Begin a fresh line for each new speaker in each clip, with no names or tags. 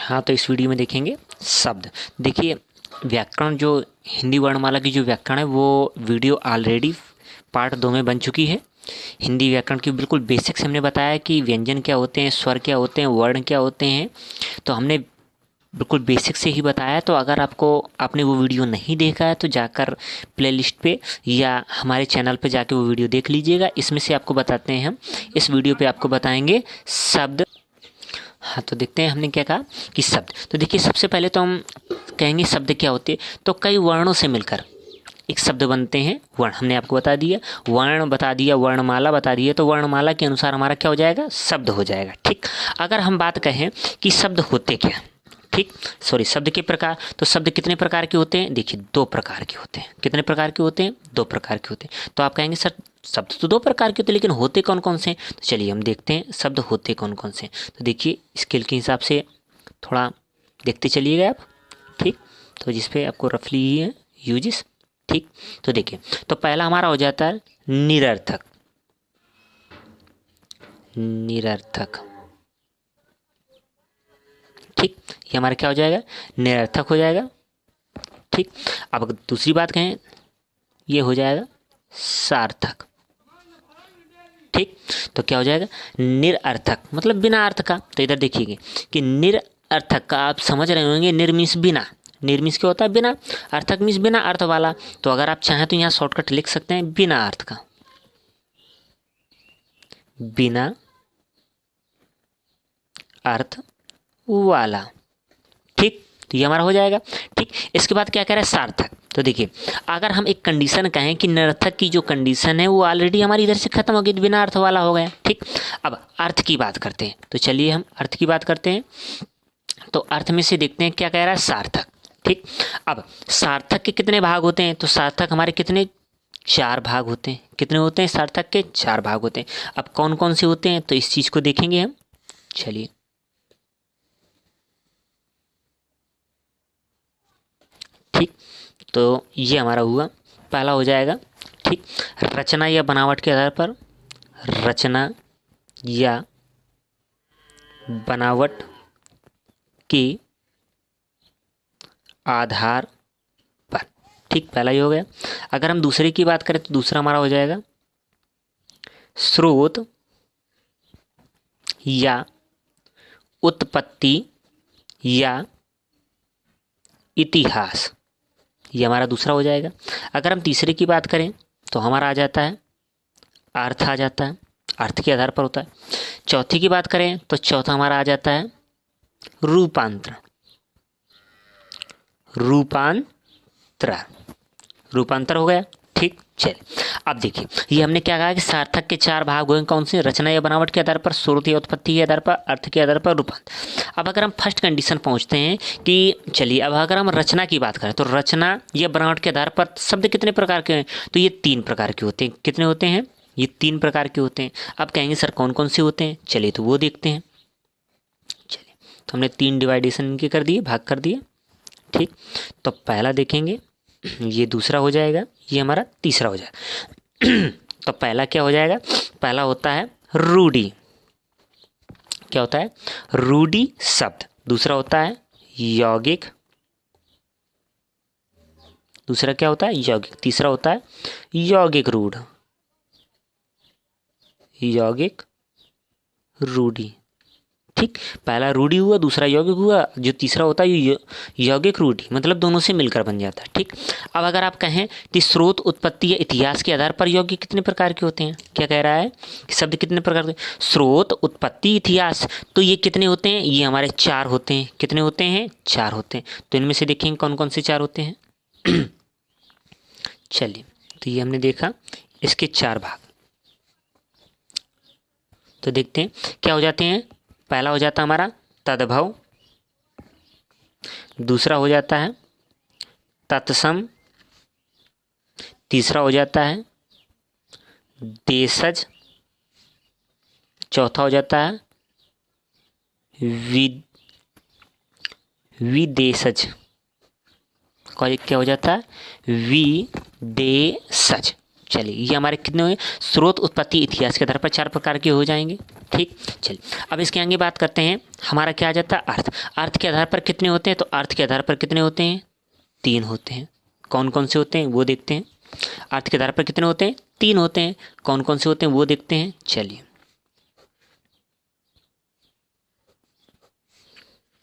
हाँ, तो इस वीडियो में देखेंगे शब्द। देखिए, व्याकरण जो हिंदी वर्णमाला की जो व्याकरण है वो वीडियो ऑलरेडी पार्ट 2 में बन चुकी है। हिंदी व्याकरण की बिल्कुल बेसिक से हमने बताया कि व्यंजन क्या होते हैं, स्वर क्या होते हैं, वर्ण क्या होते हैं, तो हमने बिल्कुल बेसिक से ही बताया। तो अगर आपने वो वीडियो नहीं देखा है तो जाकर प्लेलिस्ट पे या हमारे चैनल पे जाके वो वीडियो देख लीजिएगा। इसमें से आपको बताते हैं हम, इस वीडियो पे आपको बताएंगे शब्द। हाँ, तो देखते हैं हमने क्या कहा कि शब्द। तो देखिए, सबसे पहले तो हम कहेंगे शब्द क्या होते हैं। तो कई वर्णों से मिलकर एक शब्द बनते हैं। वर्ण हमने आपको बता दिया, वर्ण बता दिया, वर्णमाला बता दिया, तो वर्णमाला के अनुसार हमारा क्या हो जाएगा, शब्द हो जाएगा। ठीक, अगर हम बात कहें कि शब्द होते क्या, ठीक, सॉरी, शब्द के प्रकार, तो शब्द कितने प्रकार के होते हैं। देखिए, 2 प्रकार के होते हैं। कितने प्रकार के होते हैं, 2 प्रकार के होते हैं। तो आप कहेंगे सर शब्द तो 2 प्रकार के होते हैं, लेकिन होते कौन कौन से हैं। तो चलिए हम देखते हैं शब्द होते कौन कौन से हैं। तो देखिए, स्केल के हिसाब से थोड़ा देखते चलिएगा आप। ठीक, तो जिस पे आपको रफली ही है यूजेस। ठीक, तो देखिए, तो पहला हमारा हो जाता है निरर्थक। निरर्थक, ठीक, ये हमारा क्या हो जाएगा, निरर्थक हो जाएगा। ठीक, अब अगर दूसरी बात कहें, ये हो जाएगा सार्थक। ठीक, तो क्या हो जाएगा, निरर्थक, मतलब बिना अर्थ का। तो इधर देखिए कि निरर्थक का आप समझ रहे होंगे, निर मीन्स बिना, निर मीन्स क्या होता है, बिना, अर्थक मीन्स बिना अर्थ वाला। तो अगर आप चाहें तो यहाँ शॉर्टकट लिख सकते हैं बिना अर्थ का, बिना अर्थ वाला। ठीक, तो ये हमारा हो जाएगा। ठीक, इसके बाद क्या कह रहा है, सार्थक। तो देखिए, अगर हम एक कंडीशन कहें कि निरर्थक की जो कंडीशन है वो ऑलरेडी हमारी इधर से खत्म हो गई, बिना अर्थ वाला हो गया। ठीक, अब अर्थ की बात करते हैं। तो चलिए हम अर्थ की बात करते हैं। तो अर्थ में से देखते हैं क्या कह रहा है, सार्थक। ठीक, अब सार्थक के कितने भाग होते हैं। तो सार्थक हमारे कितने, 4 भाग होते हैं। कितने होते हैं, सार्थक के 4 भाग होते हैं। अब कौन कौन से होते हैं, तो इस चीज को देखेंगे हम। चलिए, ठीक, तो ये हमारा हुआ, पहला हो जाएगा। ठीक, रचना या बनावट के आधार पर, रचना या बनावट के आधार पर। ठीक, पहला ही हो गया। अगर हम दूसरे की बात करें तो दूसरा हमारा हो जाएगा स्रोत या उत्पत्ति या इतिहास, ये हमारा दूसरा हो जाएगा। अगर हम तीसरे की बात करें तो हमारा आ जाता है अर्थ, आ जाता है, अर्थ के आधार पर होता है। चौथी की बात करें तो चौथा हमारा आ जाता है रूपांतर, रूपांतर, रूपांतर हो गया। ठीक, चलिए अब देखिए, ये हमने क्या कहा कि सार्थक के 4 भाग हुए, कौन से, रचना या बनावट के आधार पर, स्रोत या उत्पत्ति के आधार पर, अर्थ के आधार पर, रूपांतर। अब अगर हम फर्स्ट कंडीशन पहुंचते हैं कि चलिए, अब अगर हम रचना की बात करें तो रचना या बनावट के आधार पर शब्द कितने प्रकार के हैं। तो ये 3 प्रकार के होते हैं। कितने होते हैं, ये 3 प्रकार के होते हैं। अब कहेंगे सर कौन कौन से होते हैं, चलिए तो वो देखते हैं। चलिए, तो हमने 3 डिवाइडेशन इनके कर दिए, भाग कर दिए। ठीक, तो पहला देखेंगे, ये दूसरा हो जाएगा, ये हमारा तीसरा हो जाएगा। तो पहला क्या हो जाएगा, पहला होता है रूढ़ी। क्या होता है, रूढ़ी शब्द। दूसरा होता है यौगिक, दूसरा क्या होता है, यौगिक। तीसरा होता है यौगिक रूढ़, यौगिक रूढ़ी। ठीक, पहला रूढ़ी हुआ, दूसरा यौगिक हुआ, जो तीसरा होता है यौगिक रूढ़ी, मतलब दोनों से मिलकर बन जाता है। ठीक, अब अगर आप कहें कि स्रोत, उत्पत्ति या इतिहास के आधार पर यौगिक कितने प्रकार के होते हैं, क्या कह रहा है कि शब्द कितने प्रकार के, स्रोत, उत्पत्ति, इतिहास, तो ये कितने होते हैं, ये हमारे 4 होते हैं। कितने होते हैं, 4 होते हैं। तो इनमें से देखेंगे कौन कौन से 4 होते हैं। चलिए, तो ये हमने देखा इसके 4 भाग। तो देखते हैं क्या हो जाते हैं। पहला हो जाता है हमारा तद्भव, दूसरा हो जाता है तत्सम, तीसरा हो जाता है देशज, चौथा हो जाता है विदेशज, क्या हो जाता है, विदेशज। चलिए, ये हमारे कितने हुए, स्रोत, उत्पत्ति, इतिहास के आधार पर 4 प्रकार के हो जाएंगे। ठीक। चलिए अब इसके आगे बात करते हैं, हमारा क्या आ जाता है अर्थ। अर्थ के आधार पर कितने होते हैं, तो अर्थ के आधार पर कितने होते हैं, 3 होते हैं। कौन कौन से होते हैं वो देखते हैं। अर्थ के आधार पर कितने होते हैं, 3 होते हैं। कौन कौन से होते हैं वो देखते हैं। चलिए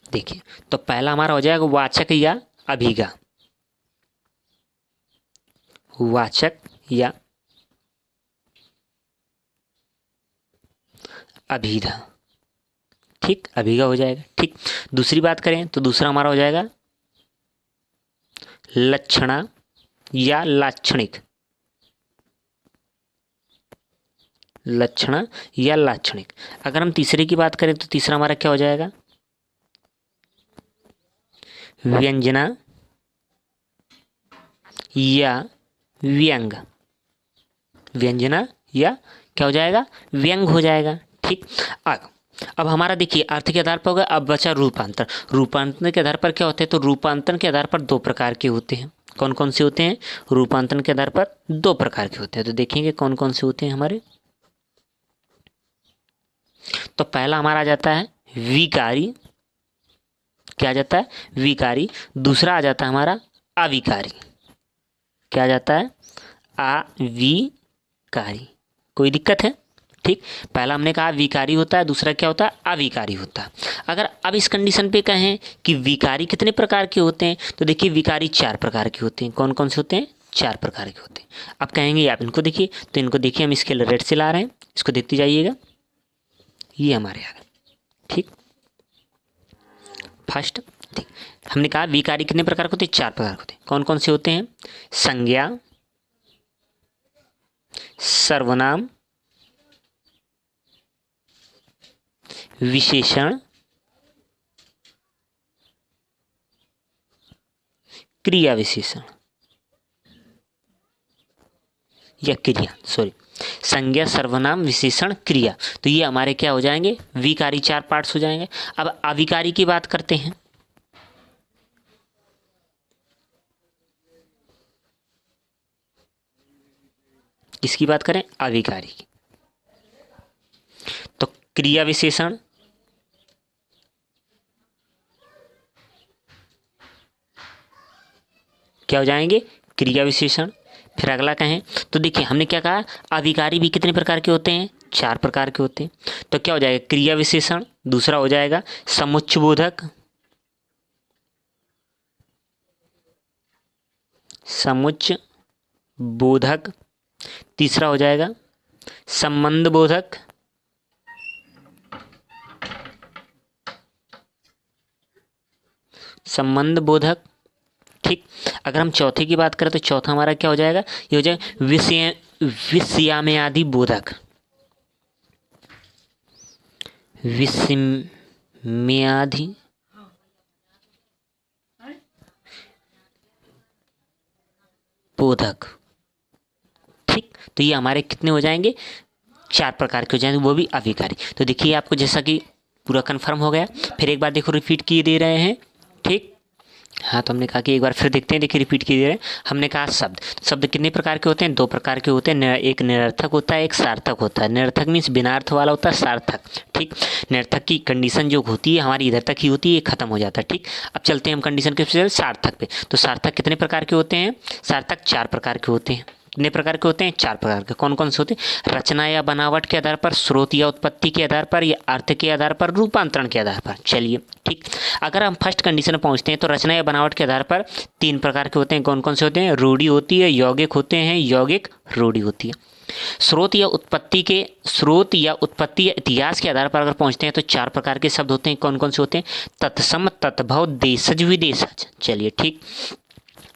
देखिए, तो पहला हमारा हो जाएगा वाचक या अभिगा। वाचक या अभिधा, ठीक, अभिगा हो जाएगा। ठीक, दूसरी बात करें तो दूसरा हमारा हो जाएगा लक्षणा या लाक्षणिक। लक्षणा या लाक्षणिक। अगर हम तीसरे की बात करें तो तीसरा हमारा क्या हो जाएगा, व्यंजना या व्यंग। व्यंजना या क्या हो जाएगा, व्यंग हो जाएगा। ठीक, अब हमारा देखिए अर्थ के आधार पर होगा। अब बचा रूपांतर। रूपांतरण के आधार पर क्या होते हैं, तो रूपांतरण के आधार पर 2 प्रकार के होते हैं। कौन कौन से होते हैं, रूपांतरण के आधार पर 2 प्रकार के होते हैं। तो देखेंगे कौन कौन से होते हैं हमारे। तो पहला हमारा आ जाता है विकारी। क्या आ जाता है, विकारी। दूसरा आ जाता है हमारा अविकारी। क्या आ जाता है, अविकारी। कोई दिक्कत है, ठीक। पहला हमने कहा विकारी होता है, दूसरा क्या होता है, अविकारी होता है। अगर अब इस कंडीशन पे कहें कि विकारी कितने प्रकार के होते हैं, तो देखिए विकारी 4 प्रकार के होते हैं। कौन कौन से होते हैं, 4 प्रकार के होते हैं। अब कहेंगे आप इनको देखिए, तो इनको देखिए हम इसके रेड से ला रहे हैं, इसको देखते जाइएगा। ये हमारे आ गए, ठीक। फर्स्ट ठीक, हमने कहा विकारी कितने प्रकार के होते हैं, 4 प्रकार के होते हैं। कौन कौन से होते हैं, संज्ञा, सर्वनाम, विशेषण, क्रिया विशेषण या क्रिया, सॉरी, संज्ञा, सर्वनाम, विशेषण, क्रिया। तो ये हमारे क्या हो जाएंगे, विकारी 4 पार्ट्स हो जाएंगे। अब अविकारी की बात करते हैं। किसकी बात करें, अविकारी की। तो क्रिया विशेषण, क्या हो जाएंगे, क्रिया विशेषण। फिर अगला कहें तो देखिए हमने क्या कहा, अविकारी भी कितने प्रकार के होते हैं, 4 प्रकार के होते हैं। तो क्या हो जाएगा, क्रिया विशेषण। दूसरा हो जाएगा समुच्चयबोधक। समुच्चयबोधक। तीसरा हो जाएगा संबंध बोधक। संबंध बोधक, ठीक। अगर हम चौथे की बात करें तो चौथा हमारा क्या हो जाएगा, ये हो जाएगा विषयामयादि बोधक। विषयामयादि बोधक, ठीक। तो ये हमारे कितने हो जाएंगे, 4 प्रकार के हो जाएंगे, वो भी अविकारी। तो देखिए आपको जैसा कि पूरा कंफर्म हो गया। फिर एक बार देखो रिपीट किए दे रहे हैं, ठीक। हाँ, तो हमने कहा कि एक बार फिर देखते हैं। देखिए रिपीट किए दे रहे हैं। हमने कहा शब्द, शब्द कितने प्रकार के होते हैं, 2 प्रकार के होते हैं। एक निरर्थक होता है, एक सार्थक होता है। निरर्थक मीन्स बिना अर्थ वाला होता है, सार्थक, ठीक। निरर्थक की कंडीशन जो होती है हमारी इधर तक ही होती है, ये खत्म हो जाता है, ठीक। अब चलते हैं हम कंडीशन के सार्थक पे। तो सार्थक कितने प्रकार के होते हैं, सार्थक 4 प्रकार के होते हैं। कितने प्रकार के होते हैं, 4 प्रकार के। कौन कौन से होते हैं, रचना या बनावट के आधार पर, स्रोत या उत्पत्ति के आधार पर, या अर्थ के आधार पर, रूपांतरण के आधार पर। चलिए ठीक, अगर हम फर्स्ट कंडीशन में पहुंचते हैं तो रचना या बनावट के आधार पर 3 प्रकार के होते हैं। कौन कौन से होते हैं, रूढ़ी होती है, यौगिक होते हैं, यौगिक रूढ़ी होती है। स्रोत या उत्पत्ति या इतिहास के आधार पर अगर पहुंचते हैं तो 4 प्रकार के शब्द होते हैं। कौन कौन से होते हैं, तत्सम, तत्भव, देशज, विदेशज। चलिए ठीक,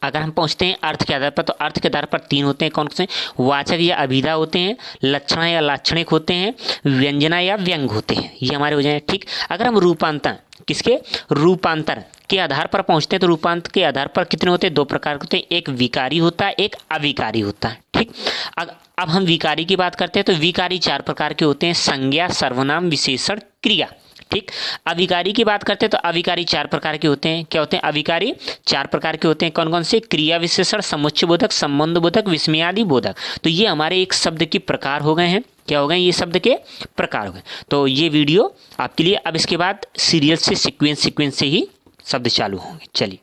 अगर हम पहुंचते हैं अर्थ के आधार पर तो अर्थ के आधार पर 3 होते हैं। कौन से, वाचक या अभिधा होते हैं, लक्षण या लाक्षणिक होते हैं, व्यंजना या व्यंग होते हैं। ये हमारे हो जाए, ठीक। अगर हम रूपांतर, किसके, रूपांतर के आधार पर पहुंचते हैं तो रूपांतर के आधार पर कितने होते हैं, 2 प्रकार के होते हैं। एक विकारी होता है, एक अविकारी होता है, ठीक। अब हम विकारी की बात करते हैं तो विकारी 4 प्रकार के होते हैं, संज्ञा, सर्वनाम, विशेषण, क्रिया, ठीक। अविकारी की बात करते हैं तो अविकारी 4 प्रकार के होते हैं। क्या होते हैं, अविकारी 4 प्रकार के होते हैं। कौन कौन से, क्रिया विशेषण, समुच्चय बोधक, संबंध बोधक, विस्मयादि बोधक। तो ये हमारे एक शब्द के प्रकार हो गए हैं, क्या हो गए, ये शब्द के प्रकार हो गए। तो ये वीडियो आपके लिए। अब इसके बाद सीरियल से सीक्वेंस से ही शब्द चालू होंगे। चलिए